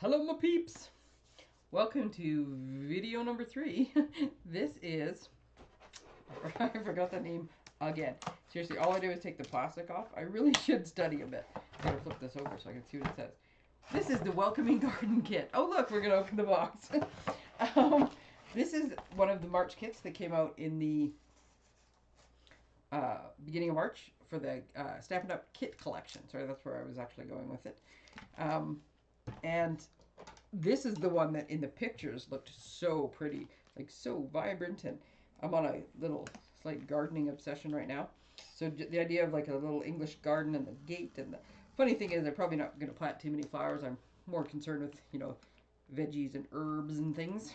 Hello my peeps! Welcome to video number 3. This is, I forgot the name again. Seriously, all I do is take the plastic off. I really should study a bit. I gotta flip this over so I can see what it says. This is the Welcoming Garden Kit. Oh look, we're gonna open the box. This is one of the March kits that came out in the beginning of March for the Stampin' Up! Kit collection. Sorry, that's where I was actually going with it. And this is the one that in the pictures looked so pretty, like so vibrant, and I'm on a little slight gardening obsession right now. So the idea of like a little English garden and the gate, and the funny thing is I'm probably not going to plant too many flowers. I'm more concerned with, you know, veggies and herbs and things.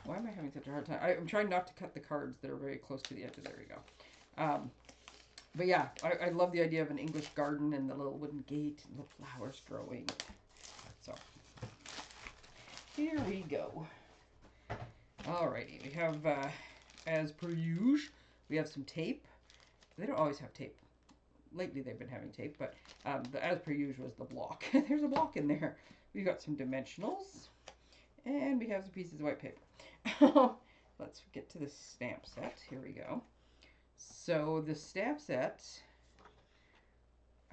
Why am I having such a hard time? I'm trying not to cut the cards that are very close to the edge. There we go. But yeah, I love the idea of an English garden and the little wooden gate and the flowers growing. So here we go. Alrighty, we have, as per usual, we have some tape. They don't always have tape. Lately they've been having tape, but the as per usual is the block. There's a block in there. We've got some dimensionals, and we have some pieces of white paper. Let's get to the stamp set. Here we go. So the stamp set,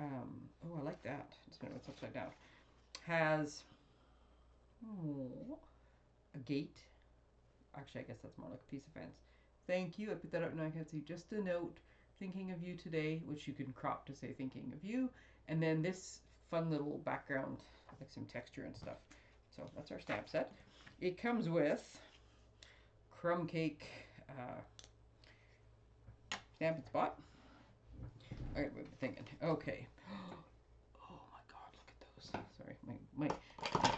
oh, I like that. Just a minute, it's upside down. Has a gate. Actually, I guess that's more like a piece of fence. Thank you. I put that up now I can see. Just a note, thinking of you today, which you can crop to say thinking of you. And then this fun little background, like some texture and stuff. So that's our stamp set. It comes with crumb cake Stampin' Spot. All right, we're thinking. Okay. Oh my God, look at those. Sorry, my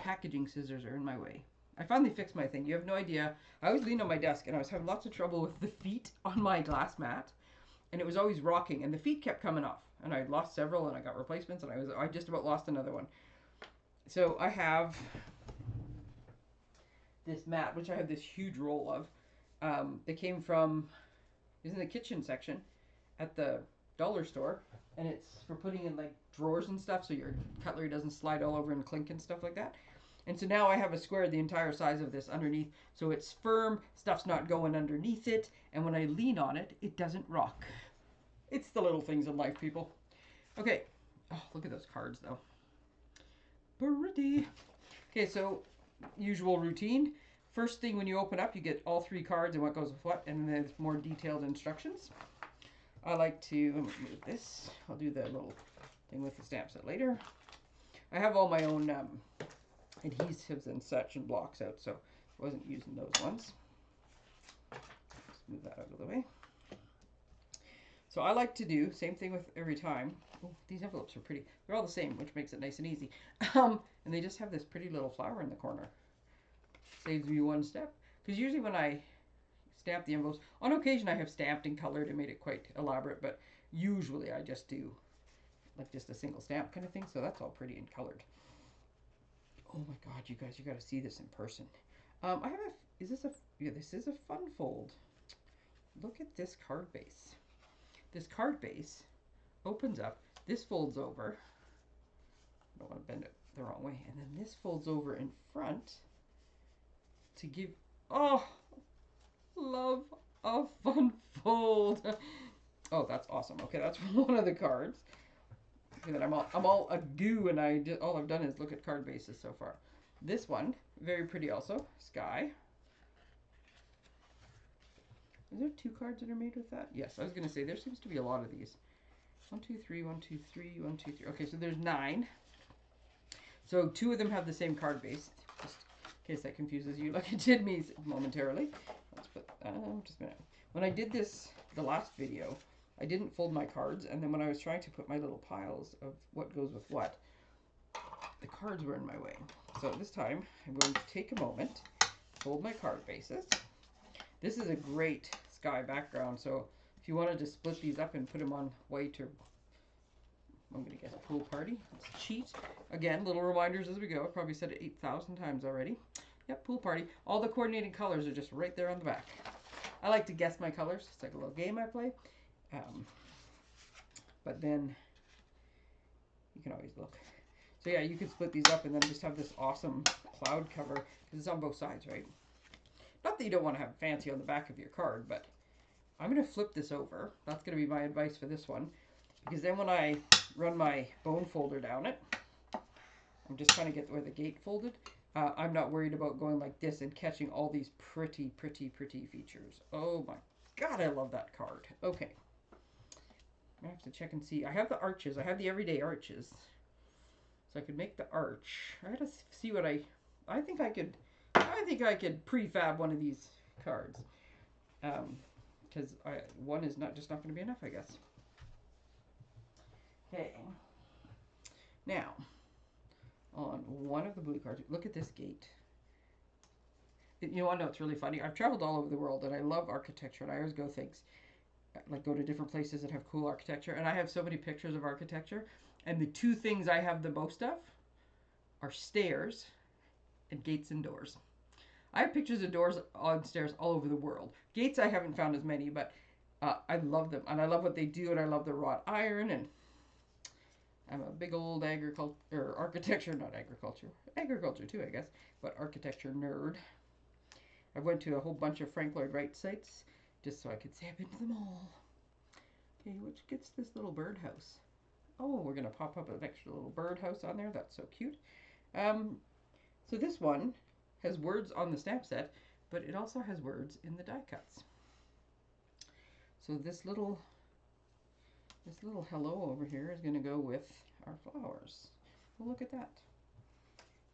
packaging scissors are in my way. I finally fixed my thing. You have no idea. I always lean on my desk, and I was having lots of trouble with the feet on my glass mat, and it was always rocking, and the feet kept coming off. And I lost several, and I got replacements, and I just about lost another one. So I have this mat, which I have this huge roll of. That came from, is in the kitchen section at the dollar store, and it's for putting in like drawers and stuff, so your cutlery doesn't slide all over and clink and stuff like that. And so now I have a square the entire size of this underneath, so it's firm, stuff's not going underneath it, and when I lean on it, it doesn't rock. It's the little things in life, people. Okay, oh, look at those cards though. Pretty. Okay, so usual routine. First thing when you open up, you get all 3 cards and what goes with what, and then there's more detailed instructions. I like to move this. I'll do the little thing with the stamp set later. I have all my own adhesives and such and blocks out, so I wasn't using those ones. Just move that out of the way. So I like to do, same thing with every time. Oh, these envelopes are pretty. They're all the same, which makes it nice and easy. And they just have this pretty little flower in the corner. Saves me one step. Because usually when I stamp the envelopes, on occasion I have stamped and colored and made it quite elaborate, but usually I just do like just a single stamp kind of thing, so that's all pretty and colored. Oh my God, you guys, you got to see this in person. I have a, yeah, this is a fun fold. Look at this card base. This card base opens up, this folds over. I don't want to bend it the wrong way. And then this folds over in front to give, oh, love a fun fold. Oh, that's awesome. Okay, that's one of the cards. And then I'm all a goo, and all I've done is look at card bases so far. This one, very pretty also, sky. Is there 2 cards that are made with that? Yes, I was gonna say there seems to be a lot of these. 1, 2, 3, 1, 2, 3, 1, 2, 3. Okay, so there's 9. So 2 of them have the same card base, just in case that confuses you, like it did me momentarily. Let's put just a minute. When I did this, the last video, I didn't fold my cards, and then when I was trying to put my little piles of what goes with what, the cards were in my way. So this time, I'm going to take a moment, fold my card bases. This is a great sky background, so if you wanted to split these up and put them on white or, I'm going to guess, pool party. Let's cheat. Again, little reminders as we go. I probably said it 8,000 times already. Yep, pool party. All the coordinating colors are just right there on the back. I like to guess my colors. It's like a little game I play. But then you can always look. So yeah, you could split these up and then just have this awesome cloud cover because it's on both sides, right? Not that you don't want to have fancy on the back of your card, but I'm going to flip this over. That's going to be my advice for this one. Because then when I run my bone folder down it, I'm just trying to get where the gate folded. I'm not worried about going like this and catching all these pretty, pretty, pretty features. Oh my God, I love that card. Okay. I have to check and see. I have the arches. I have the everyday arches. So I could make the arch. I gotta see what I think I could prefab one of these cards. Because one is not just not going to be enough, I guess. Okay. Now, on one of the blue cards, look at this gate. You want to know what's really funny? I've traveled all over the world and I love architecture and I always go go to different places that have cool architecture, and I have so many pictures of architecture, and the two things I have the most of are stairs and gates and doors. I have pictures of doors on stairs all over the world. Gates I haven't found as many, but I love them, and I love what they do, and I love the wrought iron, and I'm a big old architecture too, I guess, but architecture nerd. I went to a whole bunch of Frank Lloyd Wright sites just so I could say I've been to them all. Okay, which gets this little birdhouse. Oh, we're going to pop up an extra little birdhouse on there. That's so cute. So this one has words on the stamp set, but it also has words in the die cuts. So this little hello over here is going to go with our flowers. Well, look at that.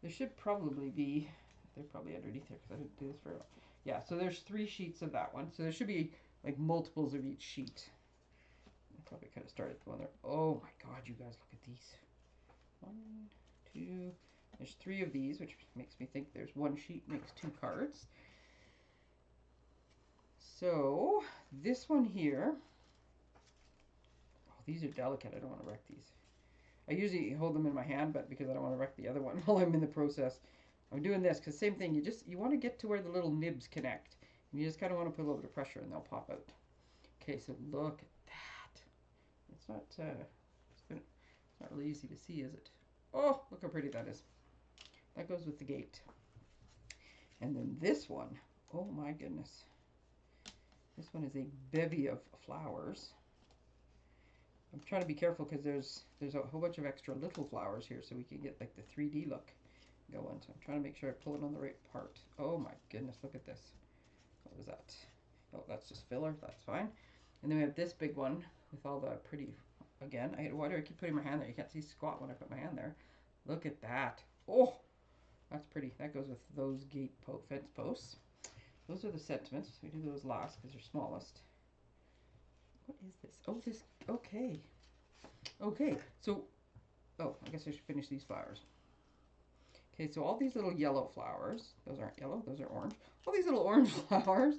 There should probably be, they're probably underneath here because I didn't do this very well. Yeah, so there's 3 sheets of that one. So there should be like multiples of each sheet. I probably could have started the one there. Oh my God, you guys, look at these. 1, 2, there's 3 of these, which makes me think there's 1 sheet makes 2 cards. So this one here, oh, these are delicate. I don't want to wreck these. I usually hold them in my hand, but because I don't want to wreck the other one while I'm in the process, I'm doing this because same thing. You want to get to where the little nibs connect, and you just kind of want to put a little bit of pressure, and they'll pop out. Okay, so look at that. It's not really easy to see, is it? Oh, look how pretty that is. That goes with the gate. And then this one, oh my goodness. This one is a bevy of flowers. I'm trying to be careful because there's a whole bunch of extra little flowers here so we can get like the 3D look going. So I'm trying to make sure I pull it on the right part. Oh my goodness, look at this. What was that? Oh, that's just filler. That's fine. And then we have this big one with all the pretty, again, why do I keep putting my hand there? You can't see squat when I put my hand there. Look at that. Oh, that's pretty. That goes with those fence posts. Those are the sentiments. We do those last because they're smallest. What is this? Oh, this, okay. Okay, so, oh, I guess I should finish these flowers. Okay, so all these little yellow flowers, those aren't yellow, those are orange. All these little orange flowers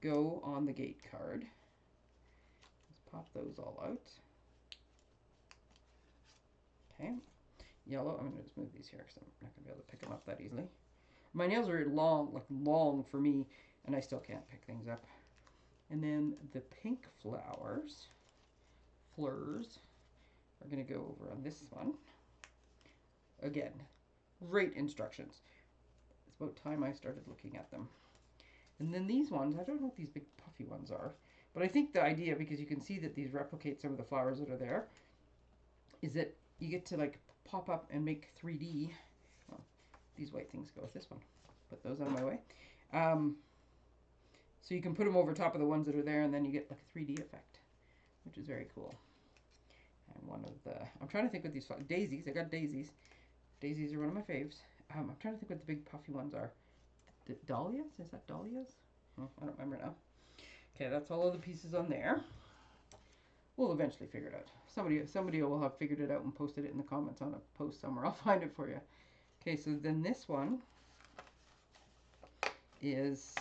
go on the gate card. Let's pop those all out. Okay, yellow, I'm going to just move these here because I'm not going to be able to pick them up that easily. My nails are long, like long for me, and I still can't pick things up. And then the pink flowers are going to go over on this one. Again, great instructions. It's about time I started looking at them. And then these ones, I don't know what these big puffy ones are, but I think the idea, because you can see that these replicate some of the flowers that are there, is that you get to like pop up and make 3D. Well, these white things go with this one. Put those out of my way. So you can put them over top of the ones that are there, and then you get like a 3D effect, which is very cool. And one of the, I'm trying to think what these, daisies, I got daisies. Daisies are one of my faves. I'm trying to think what the big puffy ones are. Dahlias? Is that dahlias? Oh, I don't remember now. Okay, that's all of the pieces on there. We'll eventually figure it out. Somebody will have figured it out and posted it in the comments on a post somewhere. I'll find it for you. Okay, so then this one is,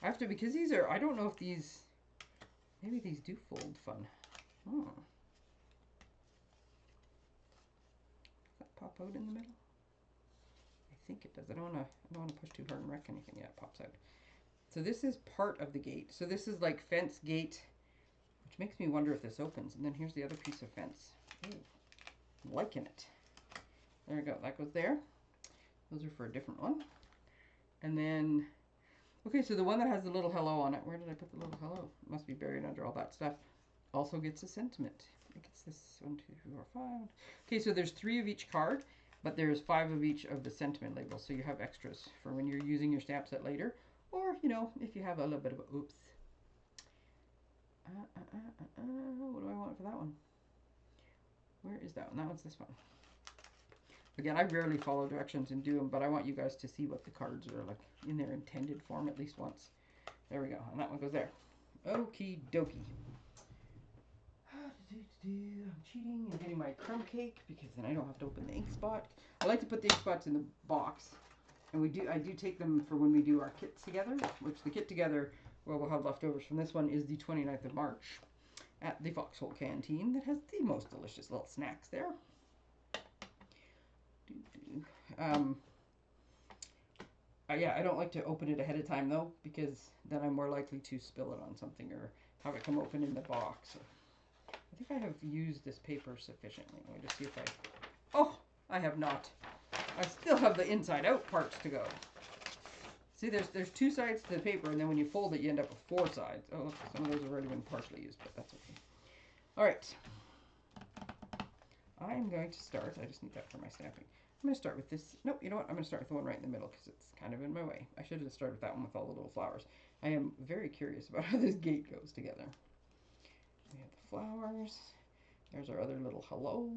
I have to, because these are, I don't know if these, maybe these do fold fun. Oh. Does that pop out in the middle? I think it does. I don't want to push too hard and wreck anything. Yeah, it pops out. So this is part of the gate. So this is like fence gate which makes me wonder if this opens. And then here's the other piece of fence. Ooh, I'm liking it. There we go. That goes there. Those are for a different one. And then, okay, so the one that has the little hello on it, where did I put the little hello? It must be buried under all that stuff. Also gets a sentiment. It gets this 1, 2, 3, 4, 5. Okay, so there's 3 of each card, but there's 5 of each of the sentiment labels. So you have extras for when you're using your stamp set later, or, you know, if you have a little bit of a oops. What do I want for that one? Where is that one? That one's this one. Again, I rarely follow directions and do them, but I want you guys to see what the cards are like in their intended form at least once. There we go, and that one goes there. Okie dokie. I'm cheating and getting my crumb cake because then I don't have to open the ink spot. I like to put the ink spots in the box, and I do take them for when we do our kits together, which the kit together, well, we'll have leftovers from this one, is the 29th of March at the Foxhole Canteen that has the most delicious little snacks there. Yeah, I don't like to open it ahead of time though, because then I'm more likely to spill it on something or have it come open in the box. I think I have used this paper sufficiently. Let me just see if oh, I have not. I still have the inside out parts to go. See, there's 2 sides to the paper, and then when you fold it, you end up with 4 sides. Oh, look, some of those have already been partially used, but that's okay. All right. I'm going to start. I just need that for my stamping. I'm going to start with this. Nope, you know what? I'm going to start with the one right in the middle because it's kind of in my way. I should have started with that one with all the little flowers. I am very curious about how this gate goes together. We have the flowers. There's our other little hello.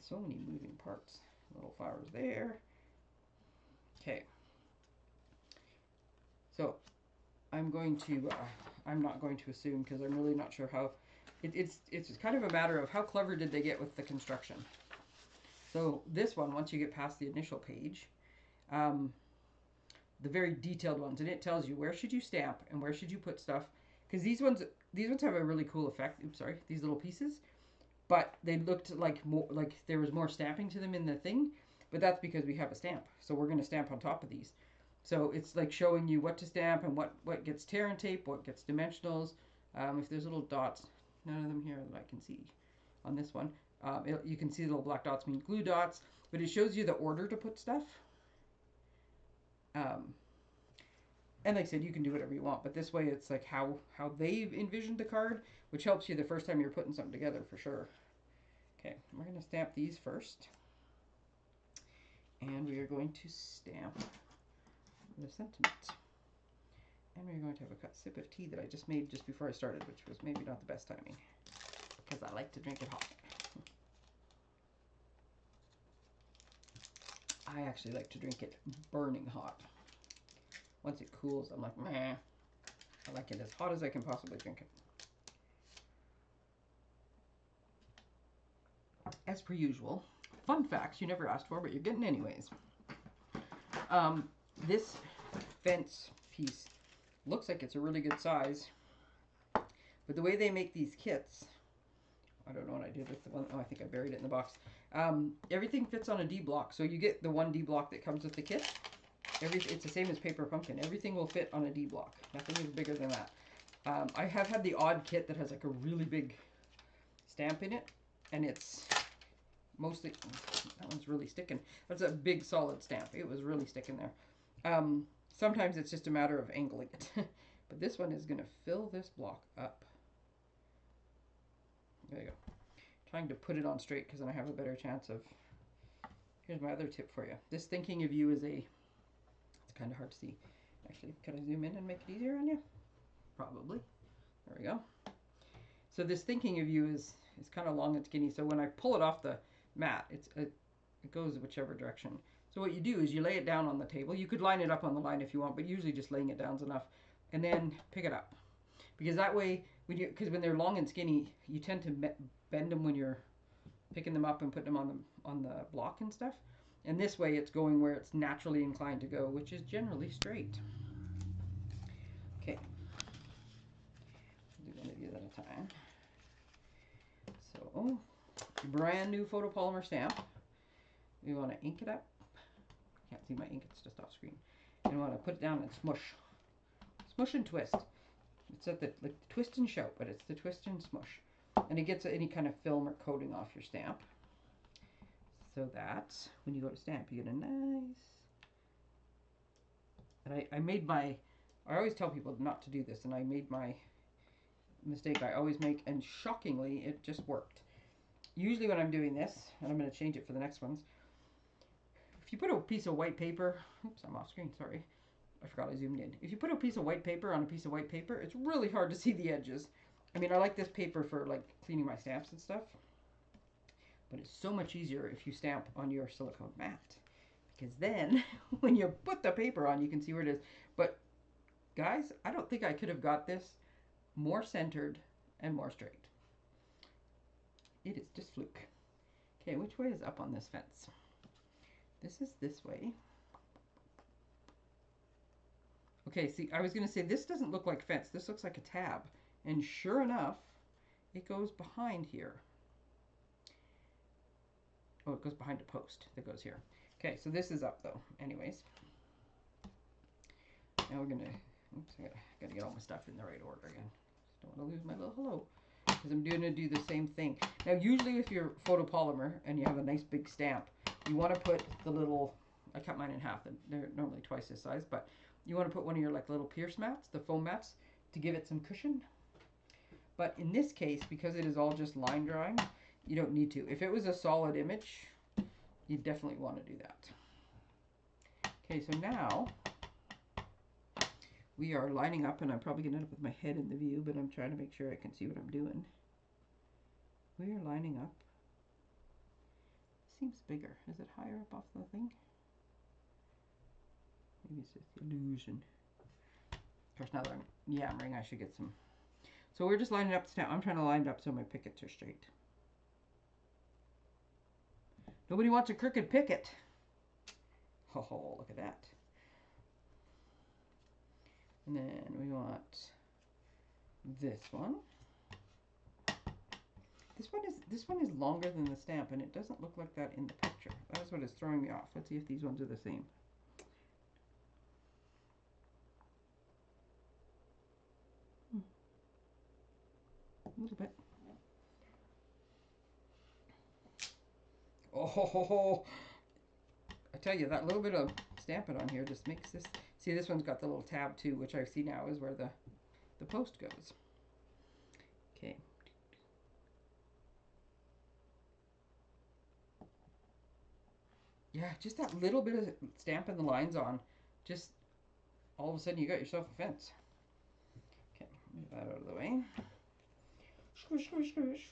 So many moving parts. Little flowers there. Okay. So I'm going to, I'm not going to assume because I'm really not sure how, it's kind of a matter of how clever did they get with the construction. So this one, once you get past the initial page, the very detailed ones, and it tells you where should you stamp and where should you put stuff, because these ones have a really cool effect. Oops, sorry, these little pieces, but they looked like more like there was more stamping to them in the thing, but that's because we have a stamp, so we're going to stamp on top of these. So it's like showing you what to stamp and what gets tear and tape, what gets dimensionals. If there's little dots, none of them here that I can see on this one. You can see the little black dots mean glue dots, but it shows you the order to put stuff. And like I said, you can do whatever you want, but this way it's like how they've envisioned the card, which helps you the first time you're putting something together for sure. Okay, we're going to stamp these first. And we are going to stamp the sentiment. And we're going to have a sip of tea that I just made just before I started, which was maybe not the best timing, because I like to drink it hot. I actually like to drink it burning hot. Once it cools, I'm like, meh. I like it as hot as I can possibly drink it. As per usual, fun facts you never asked for, but you're getting anyways. This fence piece looks like it's a really good size, but the way they make these kits, I don't know what I did with the one. Oh, I think I buried it in the box. Everything fits on a D block, so you get the one D block that comes with the kit. It's the same as Paper Pumpkin. Everything will fit on a D block. Nothing is bigger than that. I have had the odd kit that has like a really big stamp in it, and it's mostly, that one's really sticking. That's a big solid stamp. It was really sticking there. Sometimes it's just a matter of angling it. But this one is going to fill this block up. There you go. Trying to put it on straight because then I have a better chance of, here's my other tip for you. This thinking of you is it's kind of hard to see. Actually, can I zoom in and make it easier on you? Probably. There we go. So this thinking of you is kind of long and skinny. So when I pull it off the mat, it goes whichever direction. So what you do is you lay it down on the table. You could line it up on the line if you want, but usually just laying it down is enough. And then pick it up. Because that way, because when they're long and skinny, you tend to bend them when you're picking them up and putting them on the block and stuff. And this way it's going where it's naturally inclined to go, which is generally straight. Okay. Do one of these at a time. So, brand new photopolymer stamp. We want to ink it up. Can't see my ink, it's just off screen. And we want to put it down and smush. Smush and twist. It's at the like twist and shout, but it's the twist and smush. And it gets any kind of film or coating off your stamp. So that when you go to stamp, you get a nice. And I made my, I always tell people not to do this, and I made my mistake I always make, and shockingly, it just worked. Usually when I'm doing this, and I'm going to change it for the next ones, if you put a piece of white paper, oops, I'm off screen, sorry. I forgot I zoomed in. If you put a piece of white paper on a piece of white paper, it's really hard to see the edges. I mean, I like this paper for like cleaning my stamps and stuff, but it's so much easier if you stamp on your silicone mat, because then when you put the paper on, you can see where it is. But guys, I don't think I could have got this more centered and more straight. It is just fluke. Okay, which way is up on this fence? This is this way. Okay, see, I was going to say this doesn't look like fence. This looks like a tab. And sure enough, it goes behind here. Oh, it goes behind a post that goes here. Okay, so this is up though, anyways. Now we're going to, oops, I got to get all my stuff in the right order again. Just don't want to lose my little hello, because I'm going to do the same thing. Now, usually if you're photopolymer and you have a nice big stamp, you want to put the little, I cut mine in half, and they're normally twice this size, but you want to put one of your like little pierce mats, the foam mats, to give it some cushion. But in this case, because it is all just line drawing, you don't need to. If it was a solid image, you definitely want to do that. Okay, so now we are lining up, and I'm probably going to end up with my head in the view, but I'm trying to make sure I can see what I'm doing. We are lining up. Seems bigger. Is it higher up off the thing? Maybe it's just illusion. Of course, now that I'm yammering, I should get some. So we're just lining up now. I'm trying to line it up so my pickets are straight. Nobody wants a crooked picket. Oh, look at that. And then we want this one. This one is longer than the stamp, and it doesn't look like that in the picture. That's what is throwing me off. Let's see if these ones are the same. A little bit. Oh, I tell you, that little bit of Stampin' on here just makes this. See, this one's got the little tab too, which I see now is where the post goes. Okay. Yeah, just that little bit of Stampin' the lines on, just all of a sudden you got yourself a fence. Okay, move that out of the way. Squish, squish, squish.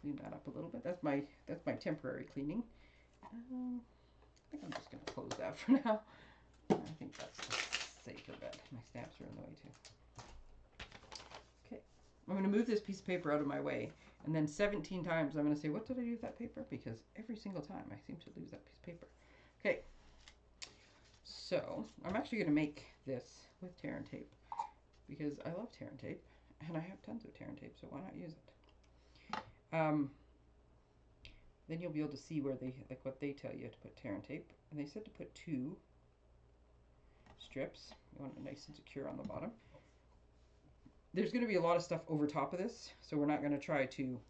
Clean that up a little bit. That's my temporary cleaning. I think I'm just going to close that for now. I think that's a safer bet. My stamps are in the way too. Okay, I'm going to move this piece of paper out of my way, and then 17 times I'm going to say, what did I do with that paper? Because every single time I seem to lose that piece of paper. Okay, so I'm actually going to make this with tear and tape, because I love tear and tape, and I have tons of tear and tape, so why not use it? Then you'll be able to see where they, like what they tell you to put tear and tape. And they said to put 2 strips. You want it nice and secure on the bottom. There's going to be a lot of stuff over top of this, so we're not going to try to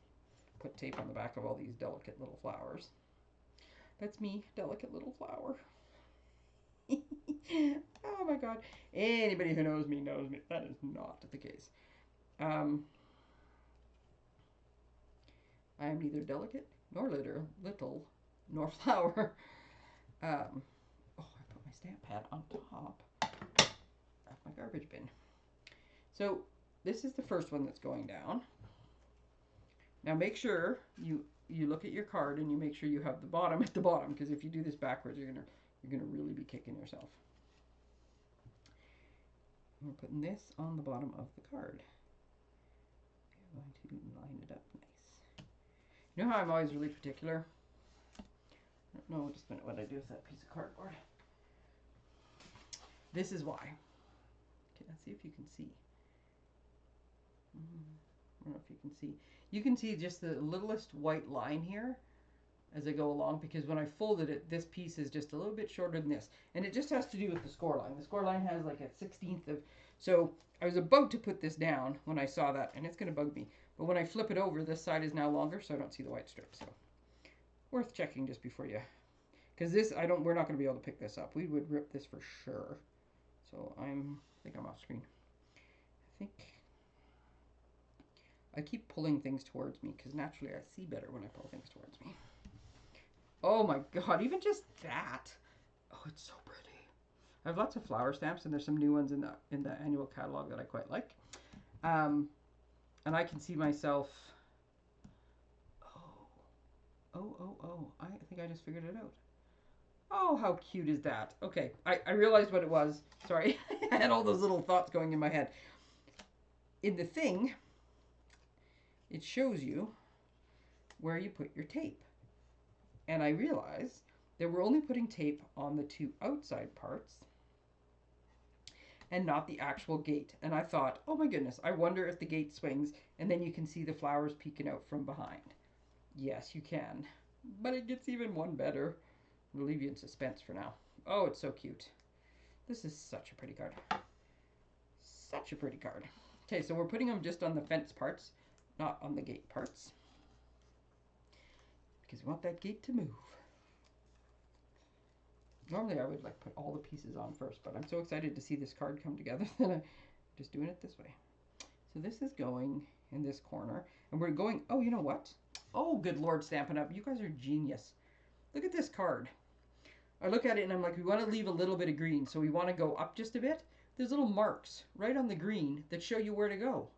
put tape on the back of all these delicate little flowers. That's me, delicate little flower. Oh my god. Anybody who knows me knows me. That is not the case. I am neither delicate, nor little, nor flower. Oh, I put my stamp pad on top of my garbage bin. So this is the first one that's going down. Now make sure you look at your card and you make sure you have the bottom at the bottom, because if you do this backwards, you're gonna really be kicking yourself. And we're putting this on the bottom of the card. We're going to line it up nice. You know how I'm always really particular? I don't know just a minute what I do with that piece of cardboard. This is why. Okay, let's see if you can see. I don't know if you can see. You can see just the littlest white line here as I go along, because when I folded it, this piece is just a little bit shorter than this. And it just has to do with the score line. The score line has like a 16th of... So I was about to put this down when I saw that, and it's going to bug me. But when I flip it over, this side is now longer, so I don't see the white strip. So worth checking just before you... Because this, we're not going to be able to pick this up. We would rip this for sure. So I think I'm off screen. I think... I keep pulling things towards me because naturally I see better when I pull things towards me. Oh my god, even just that. Oh, it's so pretty. I have lots of flower stamps, and there's some new ones in the annual catalog that I quite like. And I can see myself... Oh, I think I just figured it out. Oh, how cute is that? Okay, I realized what it was. Sorry, I had all those little thoughts going in my head. In the thing, it shows you where you put your tape. And I realized that we're only putting tape on the two outside parts and not the actual gate. And I thought, oh my goodness, I wonder if the gate swings and then you can see the flowers peeking out from behind. Yes, you can. But it gets even one better. I'll leave you in suspense for now. Oh, it's so cute. This is such a pretty card. Such a pretty card. Okay, so we're putting them just on the fence parts, not on the gate parts, because we want that gate to move. Normally I would like put all the pieces on first, but I'm so excited to see this card come together that I'm just doing it this way. So this is going in this corner, and we're going, oh, you know what? Oh, good Lord, Stampin' Up! You guys are genius. Look at this card. I look at it and I'm like, we want to leave a little bit of green, so we want to go up just a bit. There's little marks right on the green that show you where to go.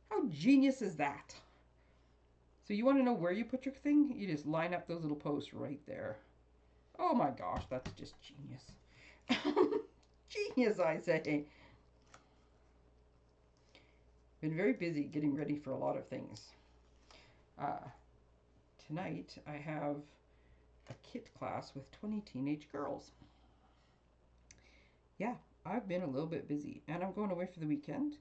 How genius is that? So you want to know where you put your thing? You just line up those little posts right there. Oh my gosh, that's just genius. Genius, I say. Been very busy getting ready for a lot of things. Tonight I have a kit class with 20 teenage girls. Yeah, I've been a little bit busy, and I'm going away for the weekend,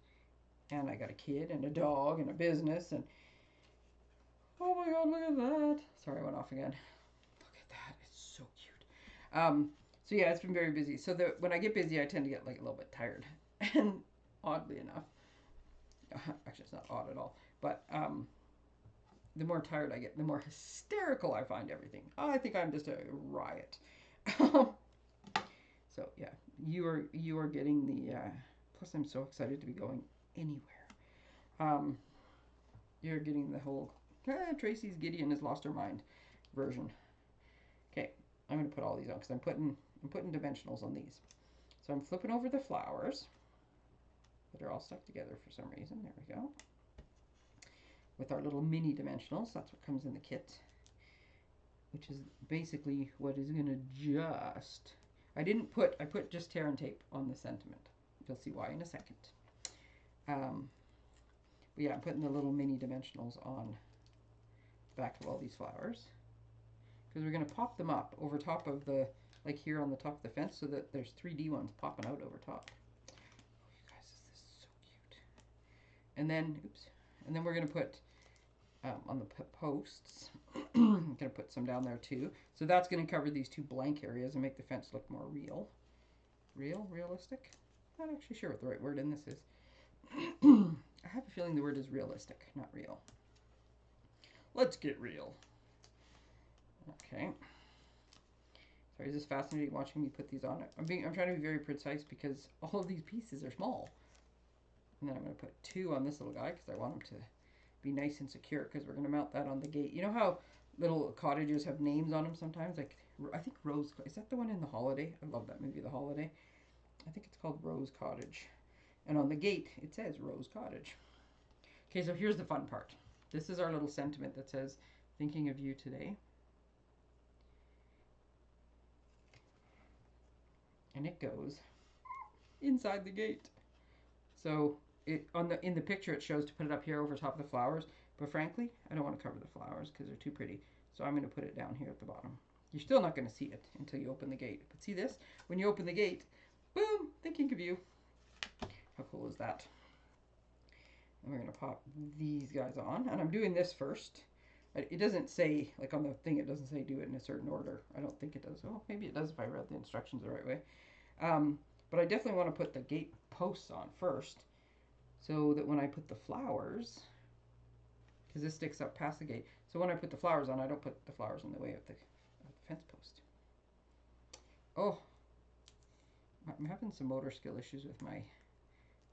and I got a kid and a dog and a business, and oh my god, look at that. Sorry, I went off again. Look at that, it's so cute. So yeah, it's been very busy. So when I get busy, I tend to get like a little bit tired, and oddly enough, actually it's not odd at all, but the more tired I get, the more hysterical I find everything. Oh, I think I'm just a riot. So yeah, you are getting the. Plus, I'm so excited to be going anywhere. You're getting the whole Tracey's Gideon has lost her mind version. Okay, I'm gonna put all these on because I'm putting dimensionals on these. So I'm flipping over the flowers that are all stuck together for some reason. There we go. With our little mini dimensionals, that's what comes in the kit, which is basically what is gonna just. I put just tear and tape on the sentiment. You'll see why in a second. But yeah, I'm putting the little mini dimensionals on the back of all these flowers because we're gonna pop them up over top of the, like here on the top of the fence, so that there's 3D ones popping out over top. Oh, you guys, this is so cute. And then, oops, and then we're gonna put on the posts. I'm gonna put some down there too. So that's gonna cover these two blank areas and make the fence look more real. Realistic? Not actually sure what the right word in this is. I have a feeling the word is realistic, not real. Let's get real. Okay. Sorry, is this fascinating watching me put these on? I'm trying to be very precise because all of these pieces are small. And then I'm gonna put 2 on this little guy because I want him to be nice and secure, because we're going to mount that on the gate. You know how little cottages have names on them sometimes? Like, I think Rose, is that the one in The Holiday? I love that movie, The Holiday. I think it's called Rose Cottage. And on the gate, it says Rose Cottage. Okay, so here's the fun part. This is our little sentiment that says, thinking of you today. And it goes inside the gate. So in the picture it shows to put it up here over top of the flowers, but frankly I don't want to cover the flowers because they're too pretty, so I'm going to put it down here at the bottom. You're still not going to see it until you open the gate, but see this? When you open the gate, boom, thinking of you. How cool is that? And we're going to pop these guys on, and I'm doing this first It doesn't say, like on the thing, it doesn't say do it in a certain order. I don't think it does. Oh, maybe it does if I read the instructions the right way. But I definitely want to put the gate posts on first so that when I put the flowers, because this sticks up past the gate, so when I put the flowers on, I don't put the flowers in the way of the fence post. Oh, I'm having some motor skill issues with my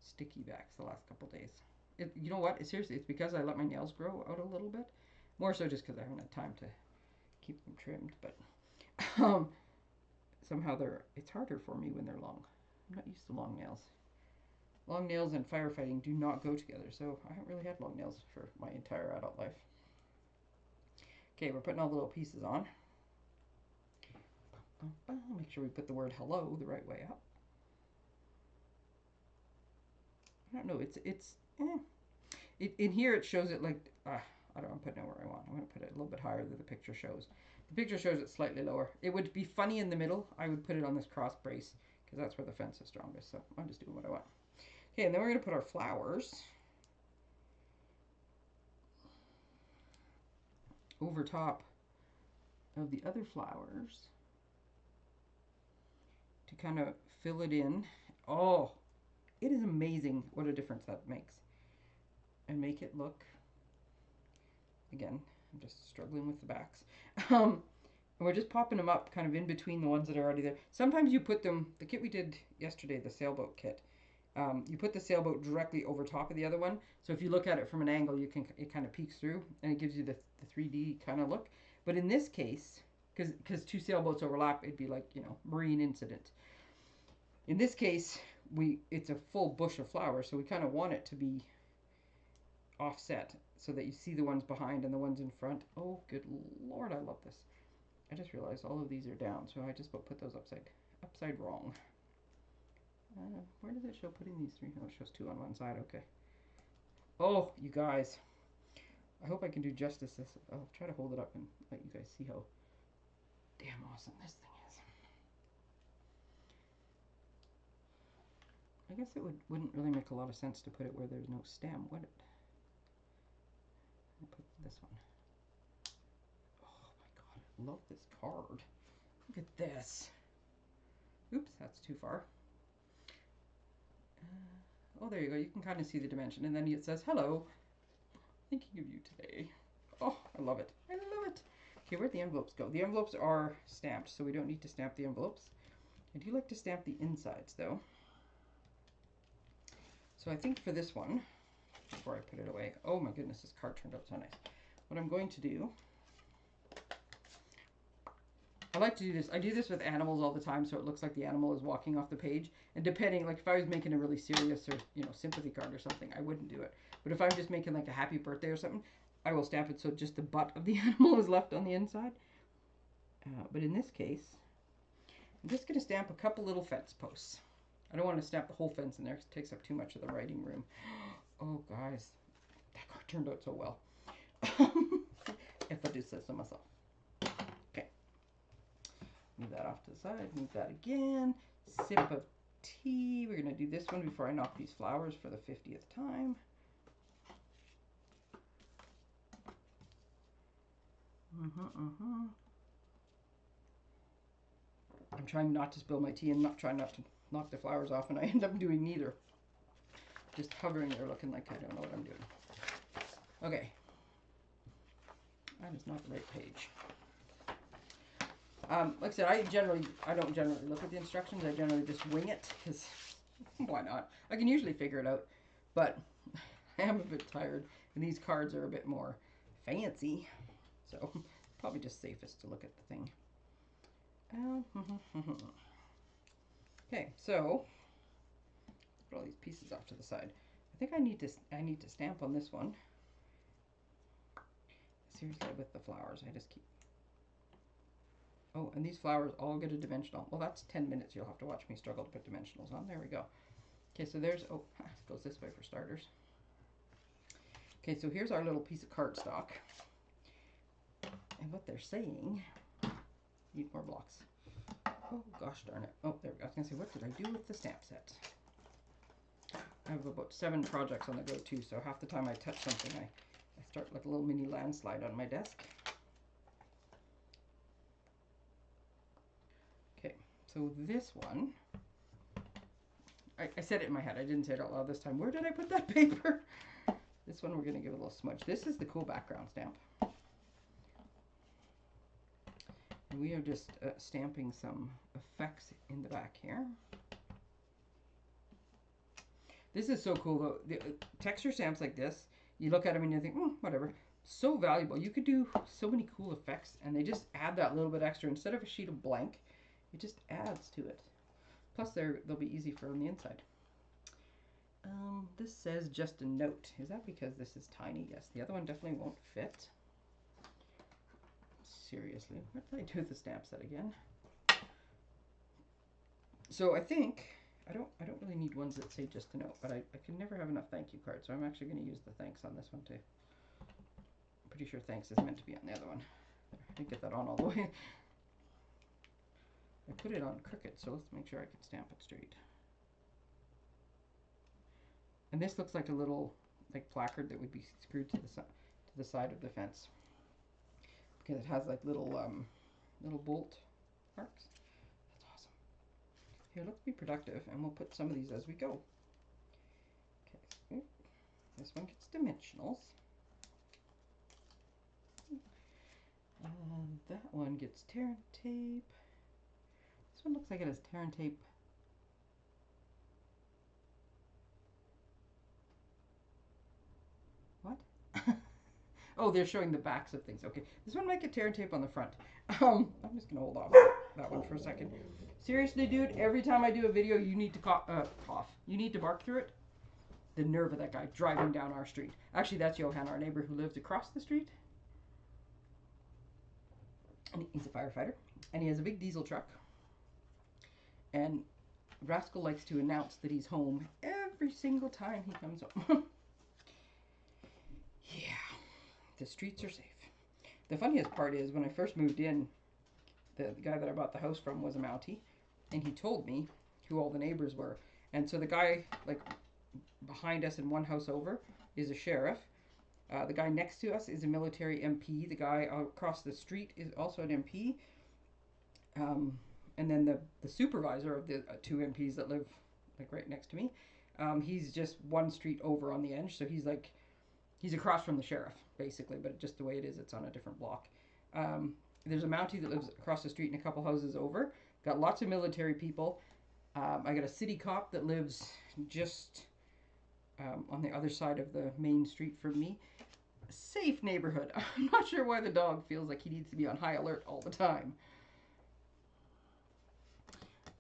sticky backs the last couple days. You know what? Seriously, it's because I let my nails grow out a little bit. More so just because I haven't had time to keep them trimmed. But somehow it's harder for me when they're long. I'm not used to long nails. Long nails and firefighting do not go together, so I haven't really had long nails for my entire adult life. Okay, we're putting all the little pieces on. Make sure we put the word hello the right way up. I don't know, in here it shows it like, I don't want to put it where I want. I'm going to put it a little bit higher than the picture shows. The picture shows it slightly lower. It would be funny in the middle. I would put it on this cross brace because that's where the fence is strongest, so I'm just doing what I want. Okay, and then we're going to put our flowers over top of the other flowers to kind of fill it in. Oh, it is amazing what a difference that makes. And make it look, again, I'm just struggling with the backs. And we're just popping them up kind of in between the ones that are already there. Sometimes you put them, the kit we did yesterday, the sailboat kit, you put the sailboat directly over top of the other one. So if you look at it from an angle, it kind of peeks through and it gives you the 3D kind of look. But in this case, because two sailboats overlap, it'd be like, you know, marine incident. In this case, it's a full bush of flowers, so we kind of want it to be offset so that you see the ones behind and the ones in front. Oh, good Lord, I love this. I just realized all of these are down, so I just put those upside wrong. Where does it show putting these three? Oh, it shows two on one side. Okay. Oh, you guys. I hope I can do justice this. I'll try to hold it up and let you guys see how damn awesome this thing is. I guess it wouldn't really make a lot of sense to put it where there's no stem, would it? I'll put this one. Oh my god, I love this card. Look at this. Oops, that's too far. Oh, there you go. You can kind of see the dimension. And then it says, hello, thinking of you today. Oh, I love it. I love it. Okay, where'd the envelopes go? The envelopes are stamped, so we don't need to stamp the envelopes. I do like to stamp the insides, though. So I think for this one, before I put it away, oh my goodness, this card turned out so nice. What I'm going to do, I like to do this. I do this with animals all the time, so it looks like the animal is walking off the page. And depending, like if I was making a really serious or, you know, sympathy card or something, I wouldn't do it. But if I'm just making like a happy birthday or something, I will stamp it so just the butt of the animal is left on the inside. But in this case, I'm just going to stamp a couple little fence posts. I don't want to stamp the whole fence in there because it takes up too much of the writing room. Oh, guys, that card turned out so well. If I do say so myself. Okay. Move that off to the side. Move that again. Sip of tea. We're going to do this one before I knock these flowers for the 50th time. I'm trying not to spill my tea and trying not to knock the flowers off, and I end up doing neither. Just hovering there looking like I don't know what I'm doing. Okay. That is not the right page. Like I said, I don't generally look at the instructions. I generally just wing it, because why not? I can usually figure it out, but I am a bit tired, and these cards are a bit more fancy, so probably just safest to look at the thing. Okay, so put all these pieces off to the side. I think I need to stamp on this one. Seriously, with the flowers, I just keep. Oh, and these flowers all get a dimensional. Well, that's 10 minutes. You'll have to watch me struggle to put dimensionals on. There we go. Okay, so there's, oh, it goes this way for starters. Okay, so here's our little piece of cardstock. And what they're saying, need more blocks. Oh, gosh darn it. Oh, there we go. I was going to say, what did I do with the stamp set? I have about 7 projects on the go, too, so half the time I touch something, I I start like a little mini landslide on my desk. Okay, so this one, I said it in my head. I didn't say it out loud this time. Where did I put that paper? This one we're going to give a little smudge. This is the cool background stamp. And we are just stamping some effects in the back here. This is so cool though. The texture stamps like this, you look at them and you think, whatever. So valuable. You could do so many cool effects, and they just add that little bit extra. Instead of a sheet of blank, it just adds to it. Plus, they'll be easy for on the inside. This says just a note. Is that because this is tiny? Yes. The other one definitely won't fit. Seriously, what did I do with the stamp set again? So I think I don't really need ones that say just a note, but I can never have enough thank you cards, so I'm actually going to use the thanks on this one too. I'm pretty sure thanks is meant to be on the other one. I didn't get that on all the way. I put it on crooked, so let's make sure I can stamp it straight. And this looks like a little placard that would be screwed to the side of the fence, because it has like little bolt marks. That's awesome. Here, let's be productive, and we'll put some of these as we go. Okay, this one gets dimensionals. That one gets tear and tape. This one looks like it has tear and tape. What? Oh, they're showing the backs of things. Okay, this one might get tear and tape on the front. I'm just gonna hold off that one for a second. Seriously, dude, every time I do a video, you need to cough. You need to bark through it. The nerve of that guy driving down our street. Actually, that's Johan, our neighbor who lives across the street. And he's a firefighter. And he has a big diesel truck. And Rascal likes to announce that he's home every single time he comes home. Yeah, the streets are safe. The funniest part is when I first moved in, the guy that I bought the house from was a Mountie, and he told me who all the neighbors were. And so the guy like behind us and one house over is a sheriff. The guy next to us is a military MP. The guy across the street is also an MP. And then the supervisor of the two MPs that live like right next to me, he's just one street over on the edge. So he's across from the sheriff basically, but just the way it is, it's on a different block. There's a Mountie that lives across the street and a couple houses over. Got lots of military people. I got a city cop that lives just on the other side of the main street from me. Safe neighborhood. I'm not sure why the dog feels like he needs to be on high alert all the time.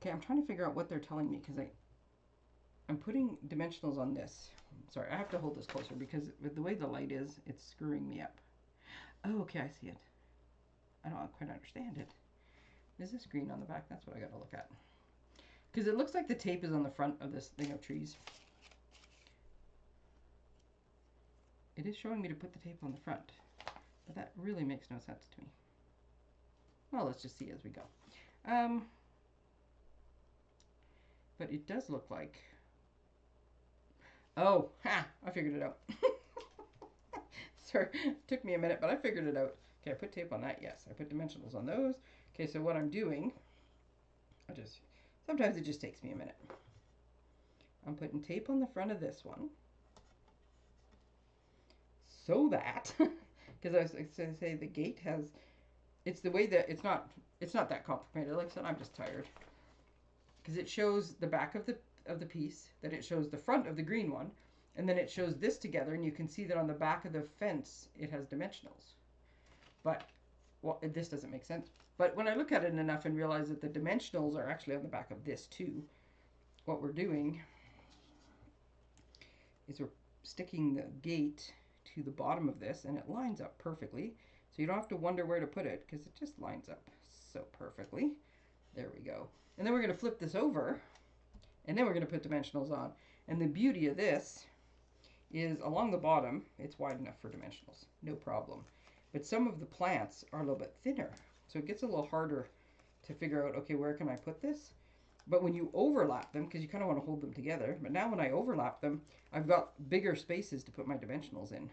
Okay, I'm trying to figure out what they're telling me, because I'm putting dimensionals on this. Sorry, I have to hold this closer because with the way the light is, it's screwing me up. Oh, okay, I see it. I don't quite understand it. Is this green on the back? That's what I gotta look at. Because it looks like the tape is on the front of this thing of trees. It is showing me to put the tape on the front, but that really makes no sense to me. Well, let's just see as we go. But it does look like... Oh, I figured it out. Sorry, it took me a minute, but I figured it out. Okay, I put tape on that, yes. I put dimensionals on those. Okay, so what I'm doing, sometimes it just takes me a minute. I'm putting tape on the front of this one. So that, because I was going to say the gate has, it's the way that, it's not that complicated. Like I said, I'm just tired. Because it shows the back of the piece, then it shows the front of the green one, and then it shows this together, and you can see that on the back of the fence, it has dimensionals. But, well, this doesn't make sense. But when I look at it enough and realize that the dimensionals are actually on the back of this too, what we're doing is we're sticking the gate to the bottom of this, and it lines up perfectly. So you don't have to wonder where to put it, because it just lines up so perfectly. There we go. And then we're going to flip this over, and then we're going to put dimensionals on. And the beauty of this is along the bottom, it's wide enough for dimensionals, no problem. But some of the plants are a little bit thinner, so it gets a little harder to figure out, okay, where can I put this? But when you overlap them, because you kind of want to hold them together, but now when I overlap them, I've got bigger spaces to put my dimensionals in.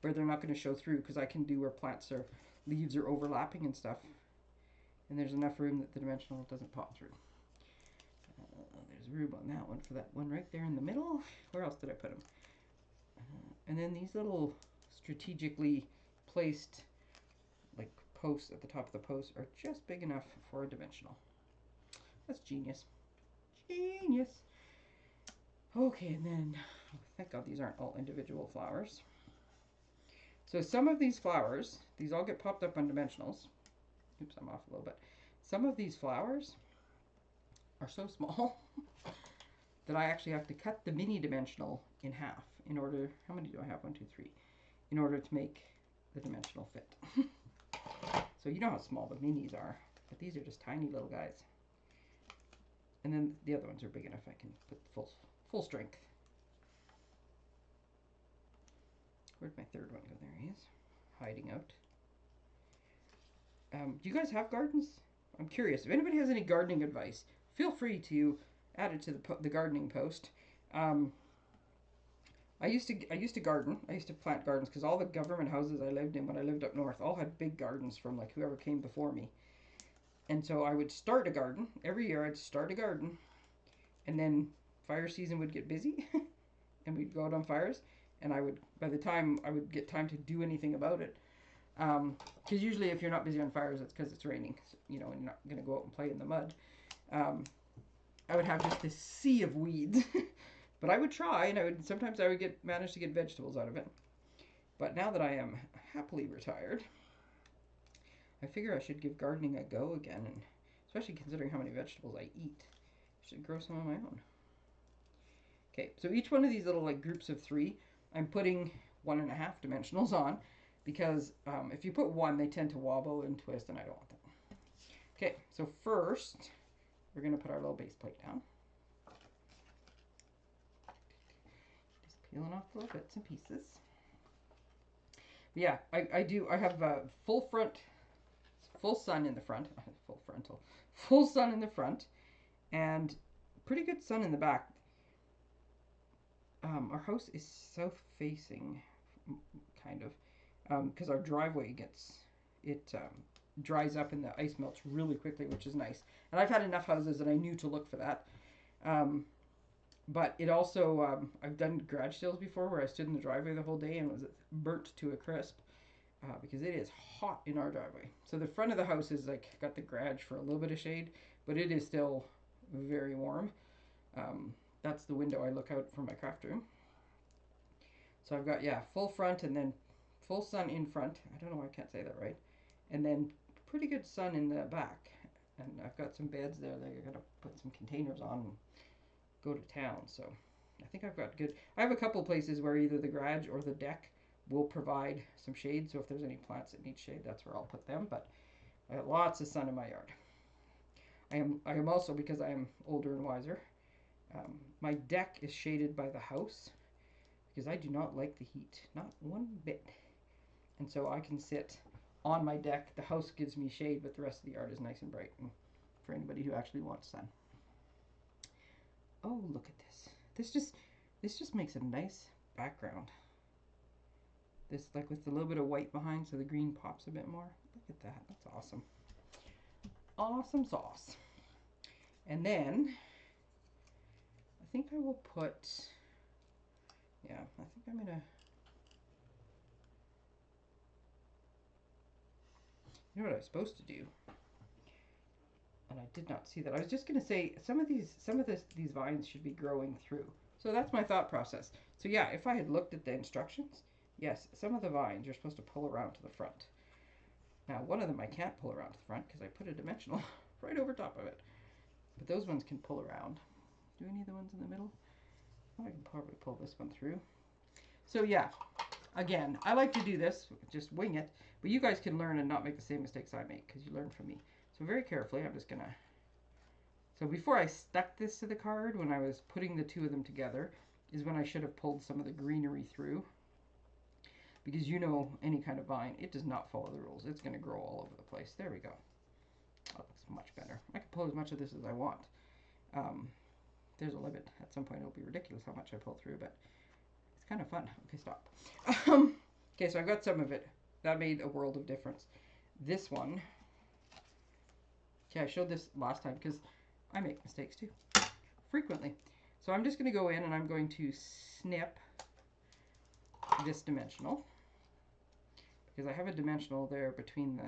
where they're not going to show through, because I can do where plants or leaves are overlapping and stuff. And there's enough room that the dimensional doesn't pop through. There's room on that one for that one right there in the middle. Where else did I put them? And then these little strategically placed like posts at the top of the post are just big enough for a dimensional. That's genius. Genius. Okay, and then, oh, thank God these aren't all individual flowers. So some of these flowers, these all get popped up on dimensionals. Oops, I'm off a little bit. Some of these flowers are so small that I actually have to cut the mini dimensional in half in order, how many do I have? 1, 2, 3. In order to make the dimensional fit. So you know how small the minis are, but these are just tiny little guys. And then the other ones are big enough I can put full strength. Where'd my third one go? There he is, hiding out. Do you guys have gardens? I'm curious. If anybody has any gardening advice, feel free to add it to the gardening post. I used to garden. I used to plant gardens because all the government houses I lived in when I lived up north all had big gardens from like whoever came before me. And so I would start a garden. Every year I'd start a garden. And then fire season would get busy and we'd go out on fires. And by the time I would get time to do anything about it, because usually if you're not busy on fires, it's because it's raining, you know, and you're not going to go out and play in the mud. I would have just this sea of weeds. But I would try, and sometimes I would manage to get vegetables out of it. But now that I am happily retired, I figure I should give gardening a go again, and especially considering how many vegetables I eat, I should grow some of my own. Okay, so each one of these little like groups of 3, I'm putting 1.5 dimensionals on, because if you put 1, they tend to wobble and twist, and I don't want that. Okay, so first, we're going to put our little base plate down. Peeling off the little bits and pieces. But yeah, I have full sun in the front, full sun in the front, and pretty good sun in the back. Our house is south facing, kind of, because our driveway dries up and the ice melts really quickly, which is nice. And I've had enough houses that I knew to look for that. But it also, I've done garage sales before where I stood in the driveway the whole day and was burnt to a crisp because it is hot in our driveway. So the front of the house is like got the garage for a little bit of shade, but it is still very warm. That's the window I look out from my craft room. So I've got, yeah, full front and then full sun in front. I don't know why I can't say that right. And then pretty good sun in the back. And I've got some beds there that I gotta put some containers on and go to town. So I think I've got good. I have a couple places where either the garage or the deck will provide some shade. So if there's any plants that need shade, that's where I'll put them. But I have lots of sun in my yard. I am also, because I am older and wiser, my deck is shaded by the house because I do not like the heat, not one bit. And so I can sit on my deck. The house gives me shade, but the rest of the yard is nice and bright, and for anybody who actually wants sun. Oh, look at this. This just makes a nice background. This, like with a little bit of white behind, so the green pops a bit more. Look at that. That's awesome. Awesome sauce. And then I think I will put, yeah, I think I'm gonna, you know what I was supposed to do, and I did not see that. I was just gonna say some of these vines should be growing through. So that's my thought process. So yeah, if I had looked at the instructions, yes, some of the vines you're supposed to pull around to the front. Now one of them I can't pull around to the front because I put a dimensional right over top of it. But those ones can pull around. Do any of the ones in the middle? Oh, I can probably pull this one through. So yeah, again, I like to do this, just wing it, but you guys can learn and not make the same mistakes I make because you learn from me. So very carefully, I'm just gonna, so before I stuck this to the card, when I was putting the 2 of them together, is when I should have pulled some of the greenery through. Because you know, any kind of vine, it does not follow the rules. It's gonna grow all over the place. There we go. That looks much better. I can pull as much of this as I want. There's a limit. At some point it'll be ridiculous how much I pull through, but it's kind of fun. Okay, stop. Okay, so I've got some of it. That made a world of difference. This one, okay, I showed this last time because I make mistakes too, frequently. So I'm just going to go in and I'm going to snip this dimensional, because I have a dimensional there between the,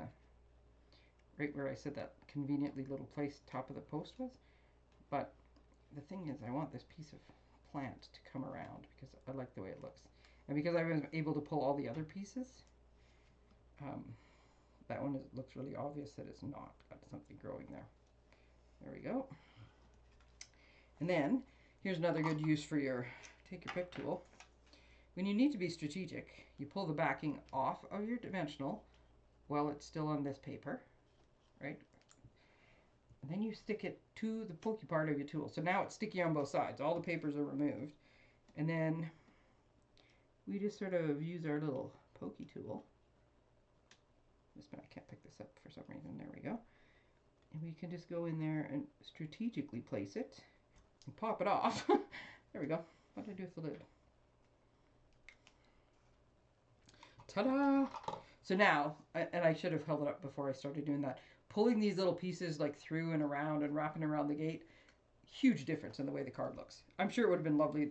right where I said that conveniently little place top of the post was. But the thing is, I want this piece of plant to come around because I like the way it looks. And because I was able to pull all the other pieces, that one looks really obvious that it's not got something growing there. There we go. And then, here's another good use for your take your pick tool. When you need to be strategic, you pull the backing off of your dimensional while it's still on this paper, right? And then you stick it to the pokey part of your tool. So now it's sticky on both sides. All the papers are removed. And then we just sort of use our little pokey tool. I can't pick this up for some reason. There we go. And we can just go in there and strategically place it and pop it off. There we go. What did I do with the lid? Ta-da! So now, and I should have held it up before I started doing that, pulling these little pieces like through and around and wrapping around the gate, huge difference in the way the card looks. I'm sure it would have been lovely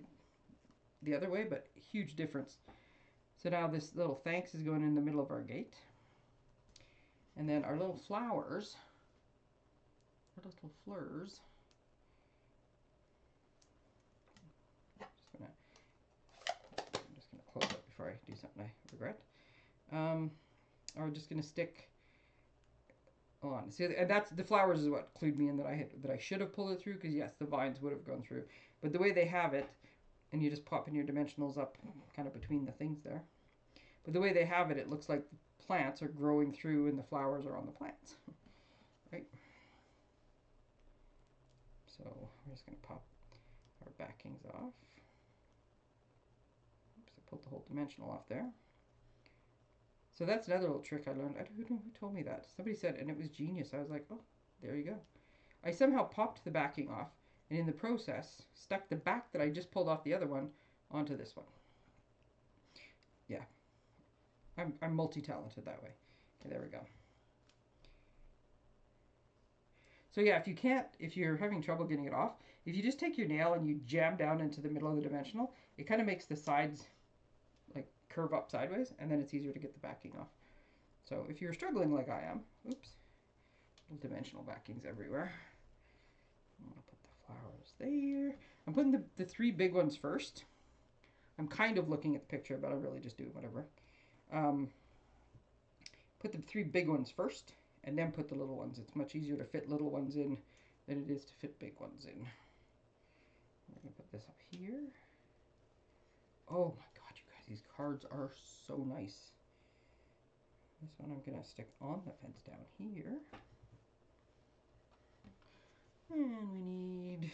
the other way, but huge difference. So now this little thanks is going in the middle of our gate. And then our little flowers, our little fleurs, I'm just gonna close up before I do something I regret. Are just gonna stick on. See, and that's the flowers is what clued me in that I should have pulled it through, because yes, the vines would have gone through. But the way they have it, and you just pop in your dimensionals up kind of between the things there. But the way they have it, it looks like the plants are growing through and the flowers are on the plants, right? So we're just going to pop our backings off. Oops, I pulled the whole dimensional off there. So that's another little trick I learned. I don't know who told me that. Somebody said, and it was genius. I was like, oh, there you go. I somehow popped the backing off, and in the process, stuck the back that I just pulled off the other one onto this one. Yeah. I'm multi-talented that way. Okay, there we go. So yeah, if you're having trouble getting it off, if you just take your nail and you jam down into the middle of the dimensional, it kind of makes the sides like curve up sideways, and then it's easier to get the backing off. So if you're struggling like I am, oops, little dimensional backings everywhere. I'm gonna put the flowers there. I'm putting the three big ones first. I'm kind of looking at the picture, but I'm really just doing whatever. Put the three big ones first, and then put the little ones. It's much easier to fit little ones in than it is to fit big ones in. I'm going to put this up here. Oh my god, you guys, these cards are so nice. This one I'm going to stick on the fence down here. And we need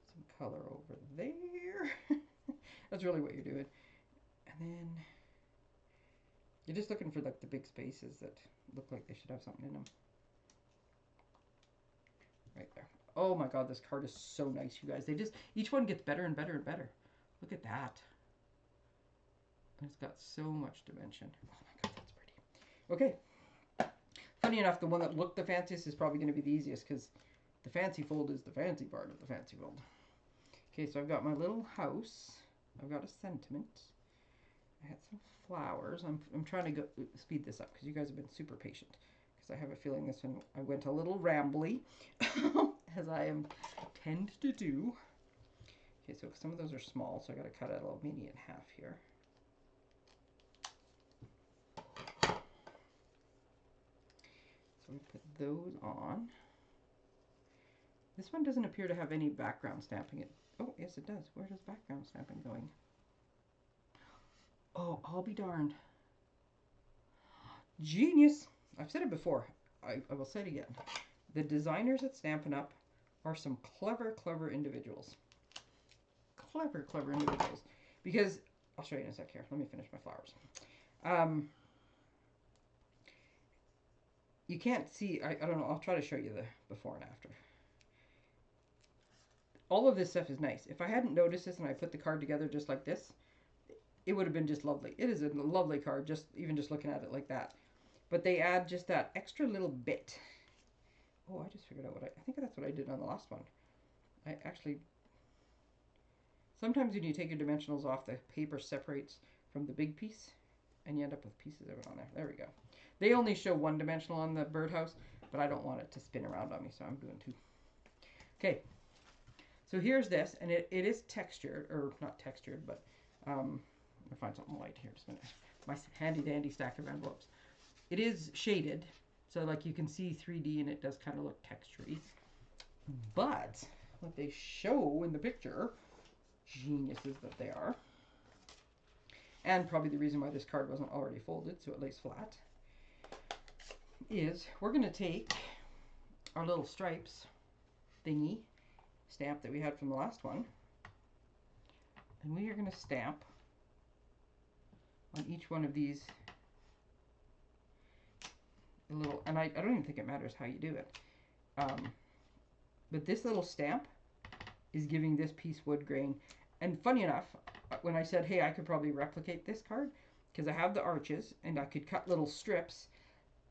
some color over there. That's really what you're doing. And then you're just looking for like the big spaces that look like they should have something in them. Right there. Oh my god, this card is so nice, you guys. Each one gets better and better and better. Look at that. And it's got so much dimension. Oh my god, that's pretty. Okay. Funny enough, the one that looked the fanciest is probably going to be the easiest, because the fancy fold is the fancy part of the fancy fold. Okay, so I've got my little house. I've got a sentiment. I had some flowers. I'm trying to speed this up because you guys have been super patient, because I have a feeling this one I went a little rambly as I tend to do. Okay, so some of those are small, so I got to cut out a little mini in half here. So we put those on. This one doesn't appear to have any background stamping. Oh, yes it does. Where does background stamping going? Oh, I'll be darned. Genius! I've said it before. I will say it again. The designers at Stampin' Up! Are some clever, clever individuals. Clever, clever individuals. Because, I'll show you in a sec here. Let me finish my flowers. You can't see, I don't know, I'll try to show you the before and after. All of this stuff is nice. If I hadn't noticed this and I put the card together just like this, it would have been just lovely. It is a lovely card, just even just looking at it like that. But they add just that extra little bit. Oh, I just figured out what I think that's what I did on the last one. I actually, sometimes when you take your dimensionals off, the paper separates from the big piece, and you end up with pieces of it on there. There we go. They only show one dimensional on the birdhouse, but I don't want it to spin around on me, so I'm doing two. Okay, so here's this, and it is textured, or not textured, but I'll find something white here. Just a minute. My handy dandy stack of envelopes. It is shaded, so like you can see 3D, and it does kind of look textury. But what they show in the picture, geniuses that they are, and probably the reason why this card wasn't already folded, so it lays flat, is we're going to take our little stripes thingy stamp that we had from the last one, and we are going to stamp on each one of these a little, and I don't even think it matters how you do it, but this little stamp is giving this piece wood grain. And funny enough, when I said, hey, I could probably replicate this card, because I have the arches, and I could cut little strips,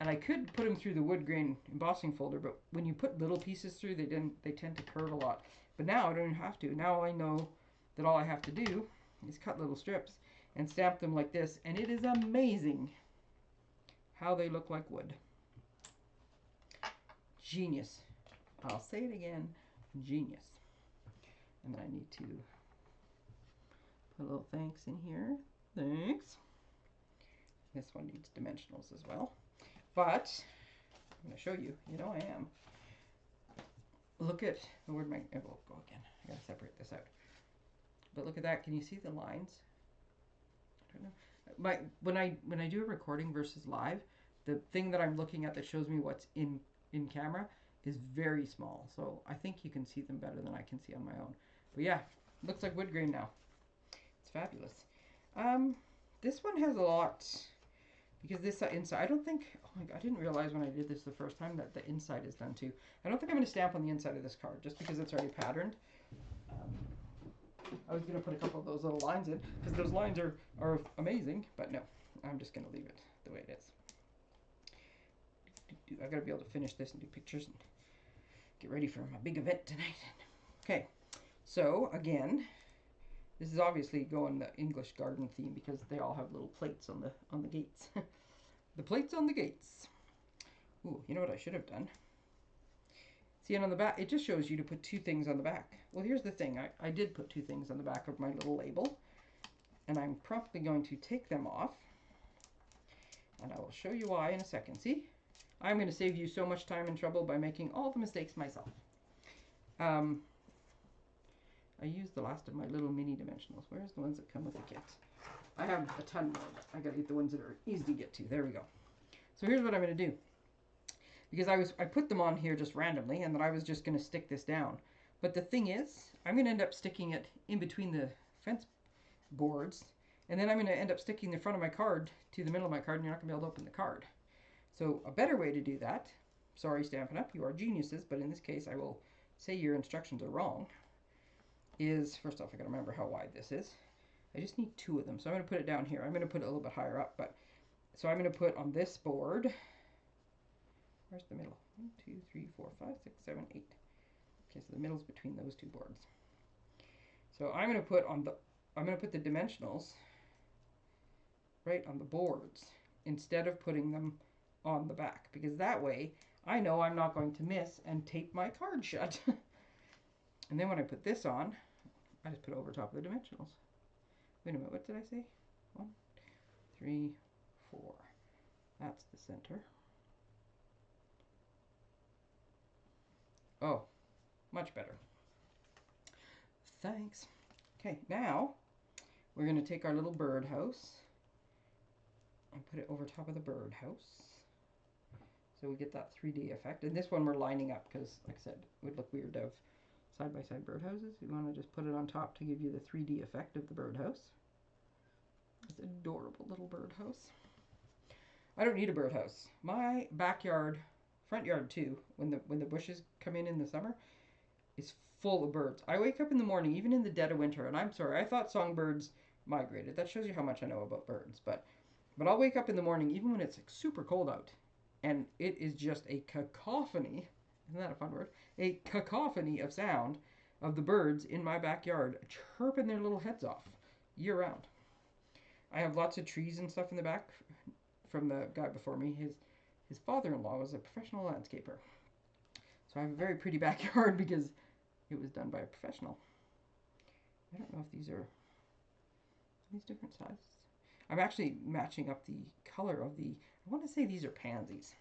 and I could put them through the wood grain embossing folder, but when you put little pieces through, they tend to curve a lot. But now I don't even have to. Now I know that all I have to do is cut little strips and stamp them like this, and it is amazing how they look like wood. Genius. I'll say it again, genius. And then I need to put a little thanks in here. Thanks. This one needs dimensionals as well. But I'm going to show you. You know I am. Look at, where'd my envelope go again? I got to separate this out. But look at that. Can you see the lines? I don't know. When I do a recording versus live, the thing that I'm looking at that shows me what's in camera is very small. So I think you can see them better than I can see on my own. But yeah, looks like wood grain now. It's fabulous. This one has a lot, because this inside, I don't think, oh my God, I didn't realize when I did this the first time that the inside is done too. I don't think I'm going to stamp on the inside of this card, just because it's already patterned. I was going to put a couple of those little lines in, because those lines are amazing, but no, I'm just going to leave it the way it is. I've got to be able to finish this and do pictures and get ready for my big event tonight. Okay, so again, this is obviously going the English garden theme, because they all have little plates on the gates. The plates on the gates. Ooh, you know what I should have done? See, and on the back, it just shows you to put two things on the back. Well, here's the thing. I did put two things on the back of my little label, and I'm promptly going to take them off, and I will show you why in a second. See? I'm going to save you so much time and trouble by making all the mistakes myself. I used the last of my little mini dimensionals. Where's the ones that come with the kit? I have a ton more, but I got to get the ones that are easy to get to. There we go. So here's what I'm going to do. Because I put them on here just randomly, and then I was just going to stick this down. But the thing is, I'm going to end up sticking it in between the fence boards, and then I'm going to end up sticking the front of my card to the middle of my card, and you're not going to be able to open the card. So a better way to do that, sorry Stampin' Up, you are geniuses, but in this case I will say your instructions are wrong, is, first off, I got to remember how wide this is. I just need two of them, so I'm going to put it down here. I'm going to put it a little bit higher up, but so I'm going to put on this board, where's the middle? 1, 2, 3, 4, 5, 6, 7, 8. Okay, so the middle's between those two boards. So I'm going to put the dimensionals right on the boards instead of putting them on the back, because that way I know I'm not going to miss and tape my card shut. And then when I put this on, I just put it over top of the dimensionals. Wait a minute, what did I say? 1, 3, 4. That's the center. Oh, much better. Thanks. Okay, now we're going to take our little birdhouse and put it over top of the birdhouse, so we get that 3D effect. And this one we're lining up because, like I said, it would look weird to have side-by-side birdhouses. You want to just put it on top to give you the 3D effect of the birdhouse. This adorable little birdhouse. I don't need a birdhouse. My backyard, front yard too, when the bushes come in the summer, is full of birds. I wake up in the morning, even in the dead of winter, and I'm sorry, I thought songbirds migrated. That shows you how much I know about birds. But I'll wake up in the morning, even when it's like super cold out, and it is just a cacophony. Isn't that a fun word? A cacophony of sound of the birds in my backyard chirping their little heads off year round. I have lots of trees and stuff in the back from the guy before me. His father-in-law was a professional landscaper. So I have a very pretty backyard because it was done by a professional. I don't know if these are these different sizes. I'm actually matching up the color of the, I want to say these are pansies.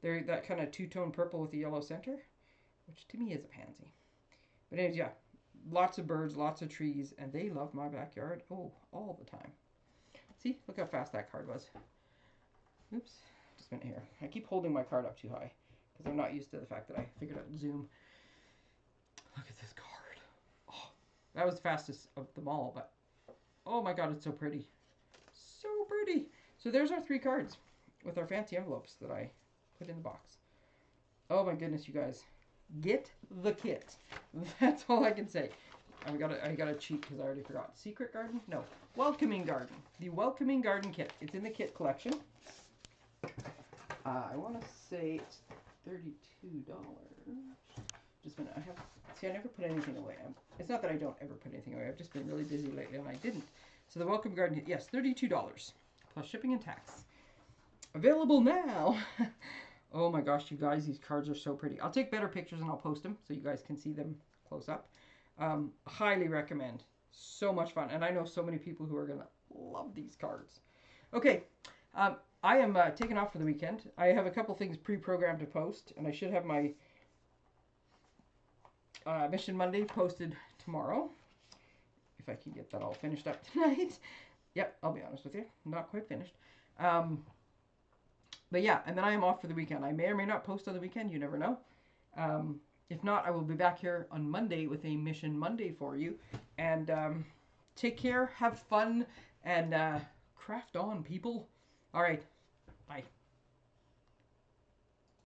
They're that kind of two-tone purple with the yellow center, which to me is a pansy. But anyways, yeah, lots of birds, lots of trees, and they love my backyard, oh, all the time. See, look how fast that card was. Oops, just a minute here. I keep holding my card up too high because I'm not used to the fact that I figured out Zoom. Look at this card. Oh, that was the fastest of them all, but oh my god, it's so pretty. So pretty. So there's our 3 cards with our fancy envelopes that I put in the box. Oh my goodness, you guys. Get the kit. That's all I can say. I gotta cheat because I already forgot. Secret Garden? No. Welcoming Garden. The Welcoming Garden kit. It's in the kit collection. I want to say it's $32. Just a minute. I never put anything away. It's not that I don't ever put anything away. I've just been really busy lately and I didn't. So the Welcome Garden, yes, $32 plus shipping and tax. Available now. Oh my gosh, you guys, these cards are so pretty. I'll take better pictures and I'll post them so you guys can see them close up. Highly recommend. So much fun. And I know so many people who are going to love these cards. Okay. I am taking off for the weekend. I have a couple things pre-programmed to post, and I should have my Mission Monday posted tomorrow. If I can get that all finished up tonight. Yep, I'll be honest with you. Not quite finished. But yeah, and then I am off for the weekend. I may or may not post on the weekend. You never know. If not, I will be back here on Monday with a Mission Monday for you. And take care, have fun, and craft on, people. All right. Bye.